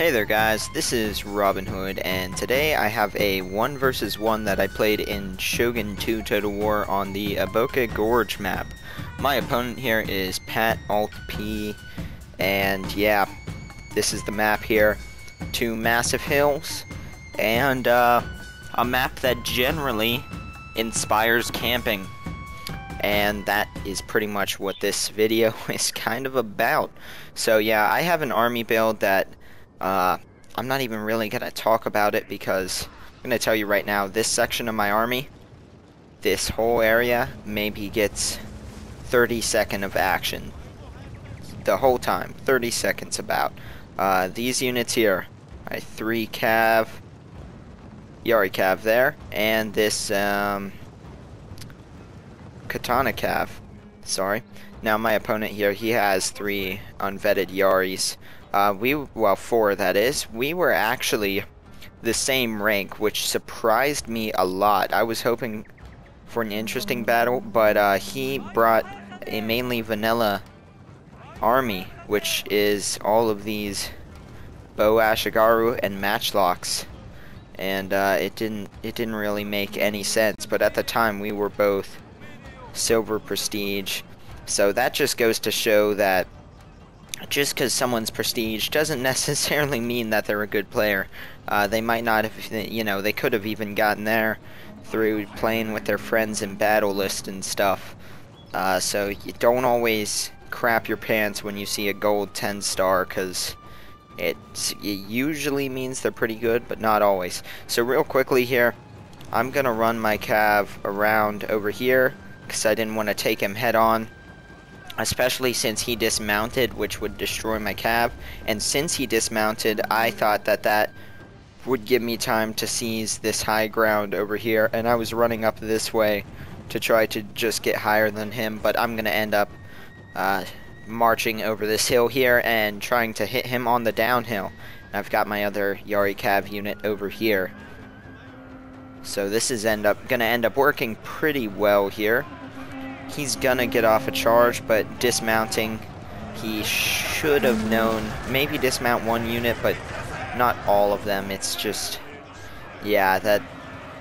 Hey there guys, this is Robin Hood, and today I have a 1 versus 1 that I played in Shogun 2 Total War on the Aboka Gorge map. My opponent here is Pat Alt P, and yeah, this is the map here. 2 massive hills, and a map that generally inspires camping. And that is pretty much what this video is kind of about. So yeah, I have an army build that I'm not even really going to talk about it because I'm going to tell you right now, this section of my army, this whole area, maybe gets 30 seconds of action. The whole time, 30 seconds about. These units here, 3 Cav, Yari Cav there, and this Katana Cav. Sorry. Now my opponent here, he has 3 unvetted Yaris. Well, 4 that is. We were actually the same rank, which surprised me a lot. I was hoping for an interesting battle, but he brought a mainly vanilla army, which is all of these bow ashigaru and matchlocks, and it didn't really make any sense. But at the time, we were both silver prestige, so that just goes to show that just because someone's prestige doesn't necessarily mean that they're a good player. They might not have, they could have even gotten there through playing with their friends in battle list and stuff. So you don't always crap your pants when you see a gold 10-star, because it usually means they're pretty good, but not always. So real quickly here, I'm going to run my Cav around over here, because I didn't want to take him head on. Especially since he dismounted, which would destroy my Cav. And since he dismounted, I thought that would give me time to seize this high ground over here. And I was running up this way to try to just get higher than him. But I'm going to end up marching over this hill here and trying to hit him on the downhill. And I've got my other Yari Cav unit over here. So this is going to end up working pretty well here. He's gonna get off a charge, but dismounting, he should have known. Maybe dismount 1 unit, but not all of them. It's just, yeah, that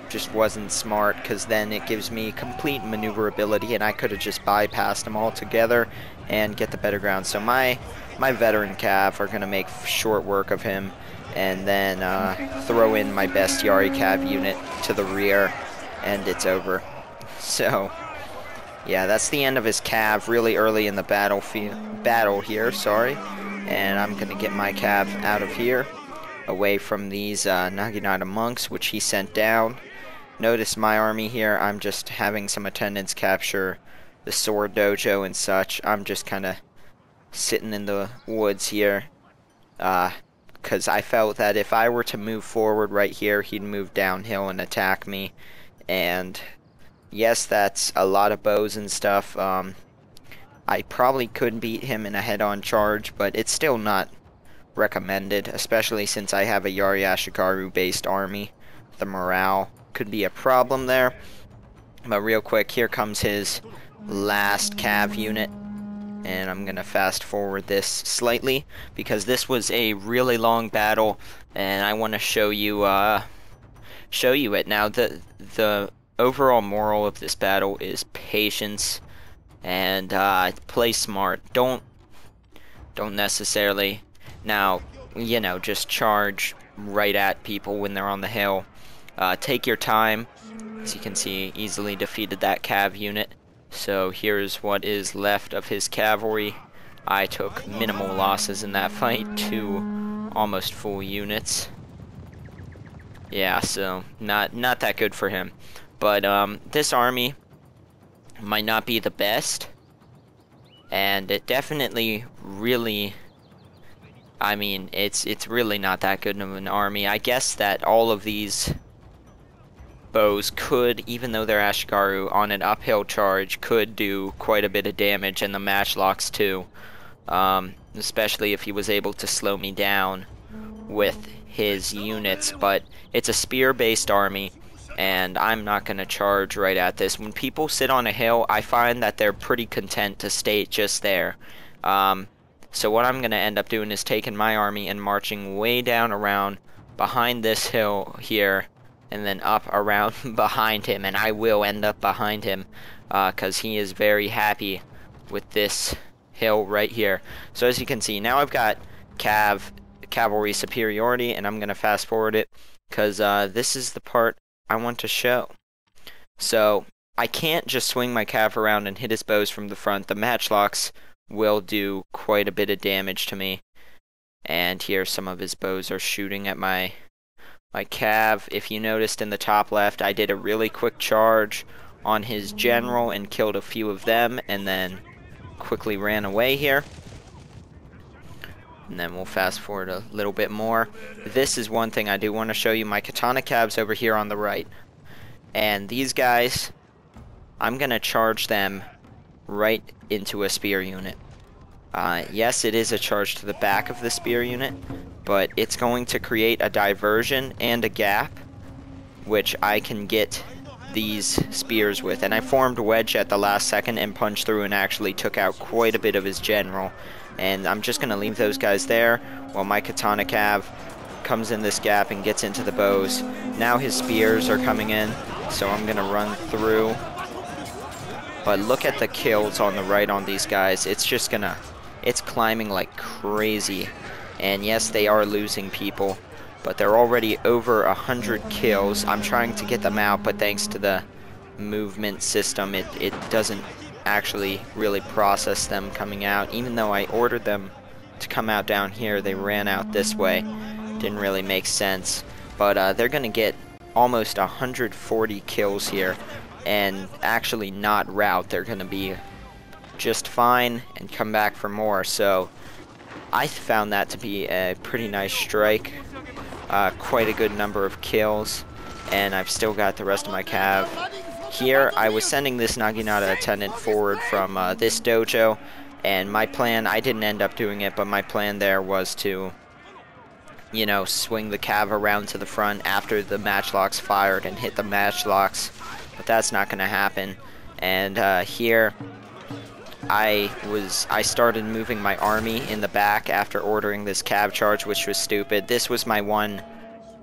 just wasn't smart, because then it gives me complete maneuverability, and I could have just bypassed them altogether and get the better ground. So my veteran Cav are gonna make short work of him, and then throw in my best Yari Cav unit to the rear, and it's over. So yeah, that's the end of his Cav really early in the battle here, sorry. And I'm going to get my Cav out of here, away from these Naginata monks, which he sent down. Notice my army here, I'm just having some attendants capture the sword dojo and such. I'm just kind of sitting in the woods here, because I felt that if I were to move forward right here, he'd move downhill and attack me. And yes, that's a lot of bows and stuff. I probably could beat him in a head-on charge, but it's still not recommended, especially since I have a Yari Ashigaru based army. The morale could be a problem there. But real quick, here comes his last Cav unit, and I'm gonna fast forward this slightly because this was a really long battle, and I want to show you it. Now the overall moral of this battle is patience and play smart. Don't necessarily now, just charge right at people when they're on the hill. Take your time. As you can see, easily defeated that Cav unit. So here's what is left of his cavalry. I took minimal losses in that fight, 2 almost full units. Yeah, so not that good for him. But this army might not be the best, and it definitely really, I mean, it's really not that good of an army. I guess that all of these bows could, even though they're Ashigaru, on an uphill charge, could do quite a bit of damage, and the matchlocks too, especially if he was able to slow me down with his units. But it's a spear-based army, and I'm not going to charge right at this. When people sit on a hill, I find that they're pretty content to stay just there. So what I'm going to end up doing is taking my army and marching way down around behind this hill here, and then up around behind him, and I will end up behind him because he is very happy with this hill right here. So as you can see, now I've got cavalry superiority, and I'm going to fast forward it because this is the part I want to show. So I can't just swing my cav around and hit his bows from the front. The matchlocks will do quite a bit of damage to me. And here some of his bows are shooting at my cav. If you noticed in the top left, I did a really quick charge on his general and killed a few of them, and then quickly ran away here. And then we'll fast forward a little bit more. This is one thing I do want to show you. My katana cabs over here on the right. And these guys, I'm going to charge them right into a spear unit. Yes, it is a charge to the back of the spear unit, but it's going to create a diversion and a gap, which I can get these spears with. And I formed a wedge at the last second and punched through and actually took out quite a bit of his general. And I'm just going to leave those guys there while my katana cav comes in this gap and gets into the bows. Now his spears are coming in, so I'm going to run through. But look at the kills on the right on these guys. It's just gonna, it's climbing like crazy. And yes, they are losing people, but they're already over 100 kills. I'm trying to get them out, but thanks to the movement system, it doesn't actually really process them coming out. Even though I ordered them to come out down here, they ran out this way. Didn't really make sense. But they're gonna get almost 140 kills here, and actually not rout. They're gonna be just fine and come back for more. So I found that to be a pretty nice strike. Quite a good number of kills, and I've still got the rest of my cav. Here I was sending this Naginata attendant forward from this dojo, and my plan, I didn't end up doing it, but my plan there was to, you know, swing the cav around to the front after the matchlocks fired and hit the matchlocks. But that's not going to happen. And here I started moving my army in the back after ordering this cav charge, which was stupid. This was my one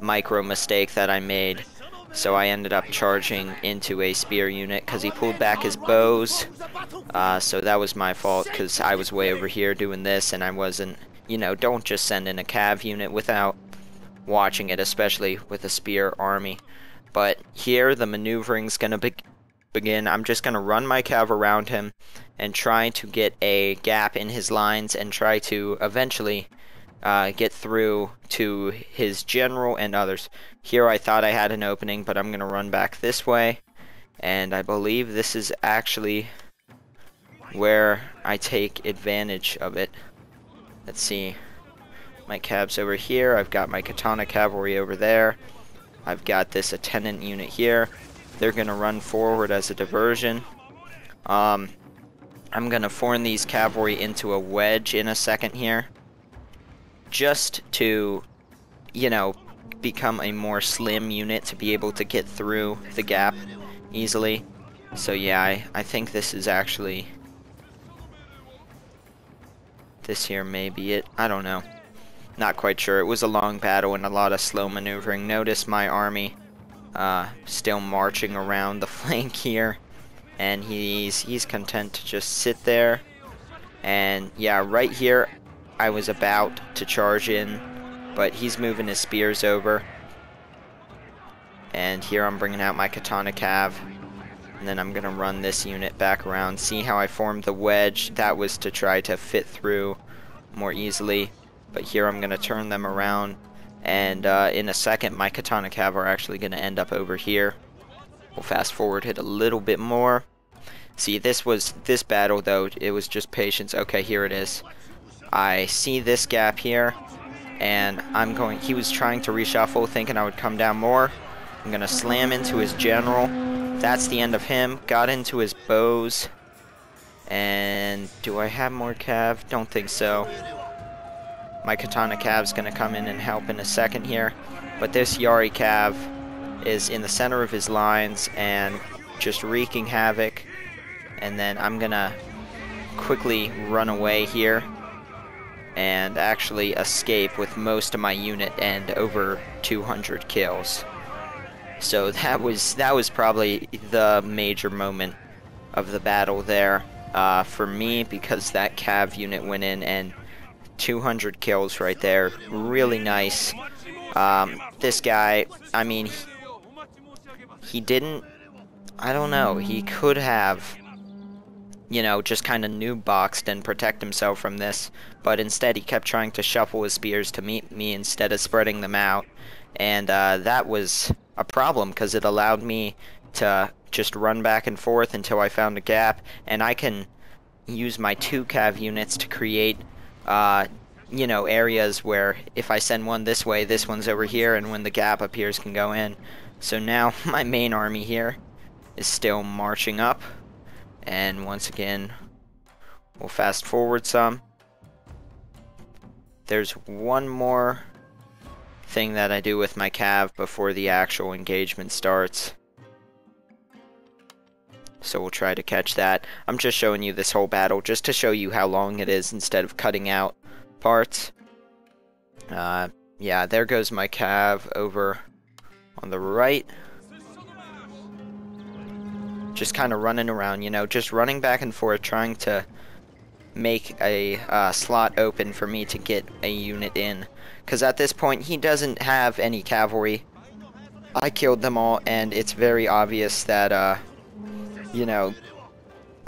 micro mistake that I made. So I ended up charging into a spear unit because he pulled back his bows. So that was my fault because I was way over here doing this, and I wasn't, you know, don't just send in a cav unit without watching it, especially with a spear army. But here, the maneuvering's going to begin. I'm just going to run my cav around him and try to get a gap in his lines and try to eventually get through to his general and others. Here I thought I had an opening, but I'm going to run back this way. And I believe this is actually where I take advantage of it. Let's see. My cab's over here. I've got my katana cavalry over there. I've got this attendant unit here. They're going to run forward as a diversion. I'm going to form these cavalry into a wedge in a second here, just to, you know, become a more slim unit to be able to get through the gap easily. So yeah, I think this is actually, this here may be it. I don't know. Not quite sure. It was a long battle and a lot of slow maneuvering. Notice my army still marching around the flank here, and he's content to just sit there. And yeah, right here I was about to charge in, but he's moving his spears over. And here I'm bringing out my katana cav, and then I'm gonna run this unit back around. See how I formed the wedge? That was to try to fit through more easily. But here I'm going to turn them around, and in a second my katana cav are actually going to end up over here. We'll fast forward it a little bit more. See, this battle though, it was just patience. Okay, here it is. I see this gap here, and he was trying to reshuffle, thinking I would come down more. I'm going to slam into his general. That's the end of him. Got into his bows. And do I have more cav? Don't think so. My katana cav's gonna come in and help in a second here, but this Yari cav is in the center of his lines and just wreaking havoc. And then I'm gonna quickly run away here and actually escape with most of my unit and over 200 kills. So that was probably the major moment of the battle there for me, because that cav unit went in and 200 kills right there. Really nice. This guy, I mean, he didn't, I don't know, he could have, you know, just kind of noob boxed and protect himself from this, but instead he kept trying to shuffle his spears to meet me instead of spreading them out, and that was a problem because it allowed me to just run back and forth until I found a gap, and I can use my 2 cav units to create you know, areas where if I send one this way, this one's over here, and when the gap appears can go in. So now my main army here is still marching up, and once again we'll fast forward some. There's one more thing that I do with my cav before the actual engagement starts, so we'll try to catch that. I'm just showing you this whole battle just to show you how long it is instead of cutting out parts. Yeah, there goes my cav over on the right. Just kind of running around, you know, just running back and forth, trying to make a slot open for me to get a unit in. Because at this point, he doesn't have any cavalry. I killed them all, and it's very obvious that, you know,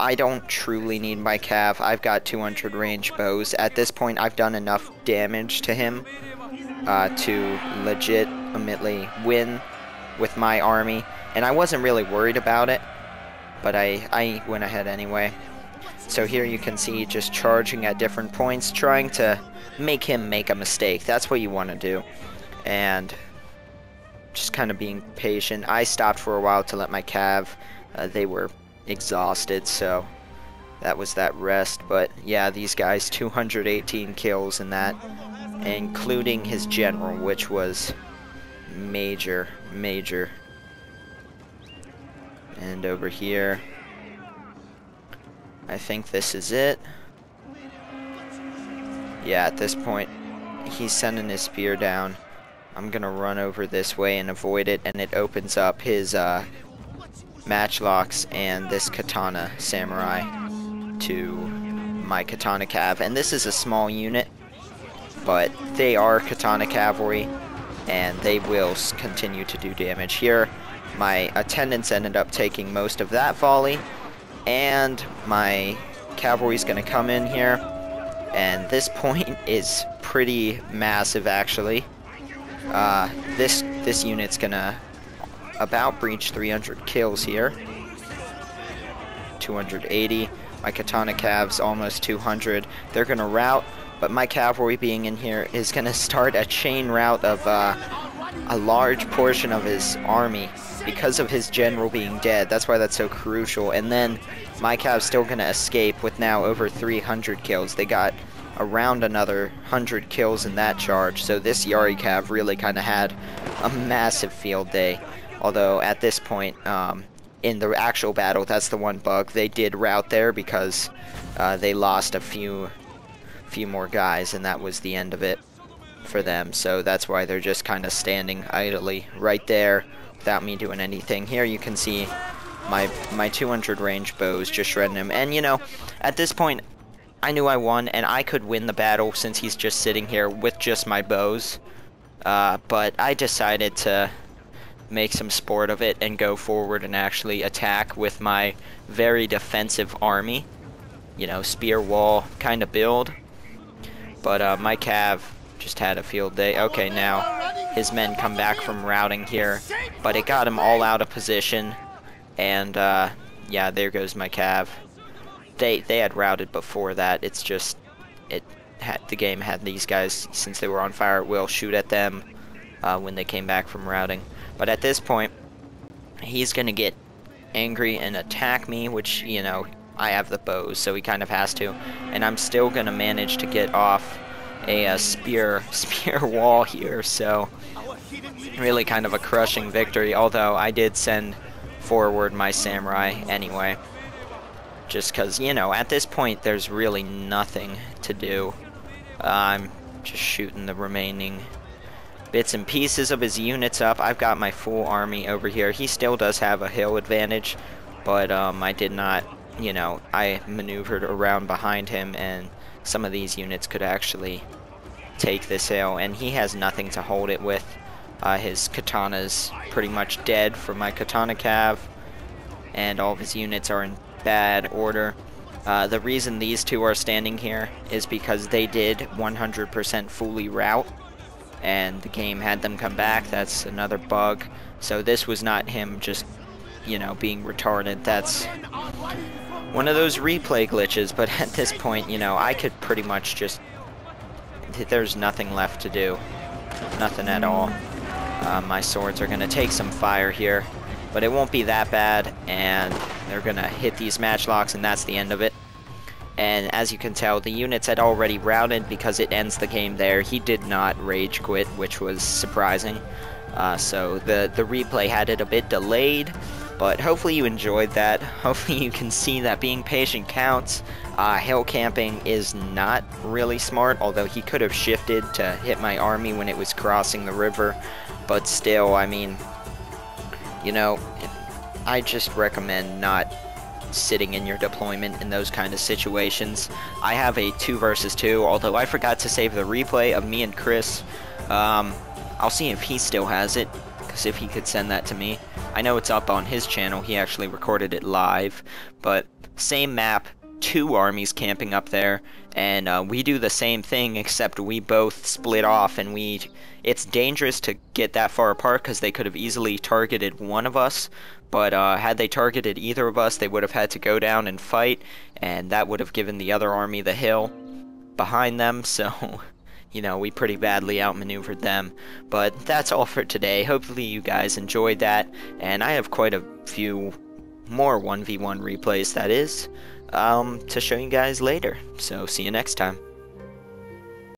I don't truly need my cav. I've got 200 range bows. At this point, I've done enough damage to him to legitimately win with my army. And I wasn't really worried about it, but I went ahead anyway. So here you can see just charging at different points, trying to make him make a mistake. That's what you want to do. And just kind of being patient. I stopped for a while to let my cav, they were exhausted, so that was that rest. But yeah, these guys, 218 kills in that, including his general, which was major. And over here, I think this is it. Yeah, at this point, he's sending his spear down. I'm gonna run over this way and avoid it, and it opens up his matchlocks and this katana samurai to my katana cav. And this is a small unit, but they are katana cavalry, and they will continue to do damage. Here, my attendants ended up taking most of that volley, and my cavalry's gonna come in here, and this point is pretty massive actually. This unit's gonna about breach 300 kills here. 280. My katana cav's almost 200. They're gonna rout, but my cavalry being in here is gonna start a chain rout of a large portion of his army because of his general being dead. That's why that's so crucial. And then my cav's still gonna escape with now over 300 kills. They got around another 100 kills in that charge. So this Yari cav really kind of had a massive field day. Although at this point, in the actual battle, that's the one bug. They did rout there because they lost a few more guys, and that was the end of it for them. So that's why they're just kind of standing idly right there without me doing anything. Here you can see my 200 range bows just shredding him. And you know, at this point, I knew I won, and I could win the battle since he's just sitting here with just my bows. But I decided to make some sport of it and go forward and actually attack with my very defensive army. You know, spear wall kind of build. But my cav just had a field day. Okay, now his men come back from routing here, but it got him all out of position. And yeah, there goes my cav. They had routed before that. It's just the game had these guys, since they were on fire at will, shoot at them when they came back from routing. But at this point, he's gonna get angry and attack me, which, you know, I have the bows, so he kind of has to. And I'm still gonna manage to get off a spear wall here, so really kind of a crushing victory. Although I did send forward my samurai anyway, just because, you know, at this point there's really nothing to do. I'm just shooting the remaining bits and pieces of his units up. I've got my full army over here. He still does have a hill advantage, but I did not, you know, I maneuvered around behind him, and some of these units could actually take this hill, and he has nothing to hold it with. His katana's pretty much dead for my katana cav, and all of his units are in bad order. The reason these two are standing here is because they did 100% fully rout, and the game had them come back. That's another bug. So this was not him just, you know, being retarded. That's one of those replay glitches, but at this point, you know, I could pretty much just... There's nothing left to do. Nothing at all. My swords are going to take some fire here, but it won't be that bad, and they're going to hit these matchlocks, and that's the end of it. And as you can tell, the units had already routed because it ends the game there. He did not rage quit, which was surprising. So the replay had it a bit delayed, but hopefully you enjoyed that. Hopefully you can see that being patient counts. Hill camping is not really smart, although he could have shifted to hit my army when it was crossing the river. But still, I mean, you know, I just recommend not sitting in your deployment in those kind of situations. I have a 2 versus 2, although I forgot to save the replay of me and Chris. I'll see if he still has it, because if he could send that to me. I know it's up on his channel, he actually recorded it live, but same map, 2 armies camping up there, and we do the same thing, except we both split off, and it's dangerous to get that far apart because they could have easily targeted one of us, but had they targeted either of us, they would have had to go down and fight, and that would have given the other army the hill behind them, so you know, we pretty badly outmaneuvered them. But that's all for today. Hopefully you guys enjoyed that, and I have quite a few more 1v1 replays, that is, to show you guys later. So see you next time.